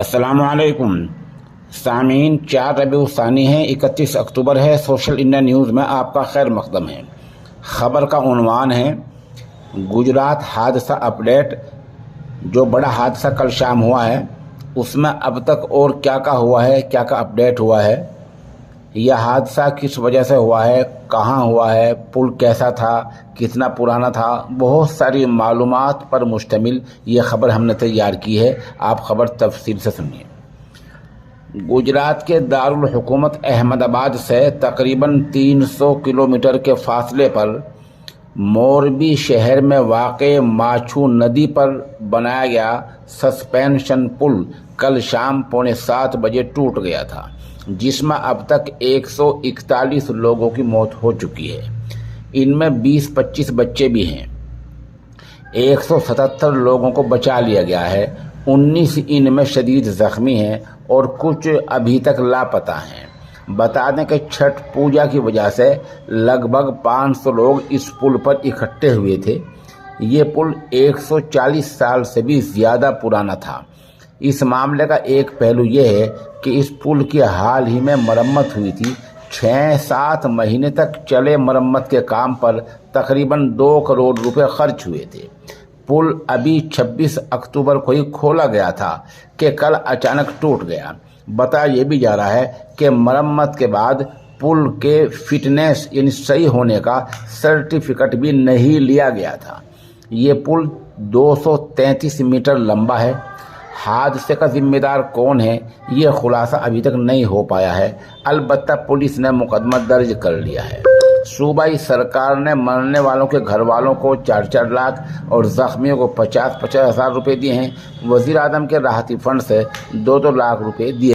अस्सलामुअलैकुम सामीन, 4 रबीउल सानी है, 31 अक्टूबर है। सोशल इंडिया न्यूज़ में आपका खैर मकदम है। खबर का उन्वान है गुजरात हादसा अपडेट। जो बड़ा हादसा कल शाम हुआ है उसमें अब तक और क्या क्या हुआ है, क्या क्या अपडेट हुआ है, यह हादसा किस वजह से हुआ है, कहाँ हुआ है, पुल कैसा था, कितना पुराना था, बहुत सारी मालूमात पर मुश्तमिल ये खबर हमने तैयार की है। आप खबर तफसील से सुनिए। गुजरात के दारुल हुकूमत अहमदाबाद से तकरीबन 300 किलोमीटर के फासले पर मोरबी शहर में वाक़े माछू नदी पर बनाया गया सस्पेंशन पुल कल शाम 6:45 बजे टूट गया था, जिसमें अब तक 141 लोगों की मौत हो चुकी है। इनमें 20-25 बच्चे भी हैं। 177 लोगों को बचा लिया गया है। 19 इनमें शदीद जख्मी हैं और कुछ अभी तक लापता हैं। बता दें कि छठ पूजा की वजह से लगभग 500 लोग इस पुल पर इकट्ठे हुए थे। ये पुल 140 साल से भी ज़्यादा पुराना था। इस मामले का एक पहलू ये है कि इस पुल की हाल ही में मरम्मत हुई थी। 6-7 महीने तक चले मरम्मत के काम पर तकरीबन 2 करोड़ रुपए खर्च हुए थे। पुल अभी 26 अक्टूबर को ही खोला गया था कि कल अचानक टूट गया। बताया ये भी जा रहा है कि मरम्मत के बाद पुल के फिटनेस यानी सही होने का सर्टिफिकेट भी नहीं लिया गया था। ये पुल 233 मीटर लंबा है। हादसे का जिम्मेदार कौन है ये खुलासा अभी तक नहीं हो पाया है। अलबत्ता पुलिस ने मुकदमा दर्ज कर लिया है। सूबाई सरकार ने मरने वालों के घर वालों को 4-4 लाख और जख्मियों को 50-50 हज़ार रुपये दिए हैं। वज़ीर आज़म के राहती फंड से 2-2 लाख रुपये दिए।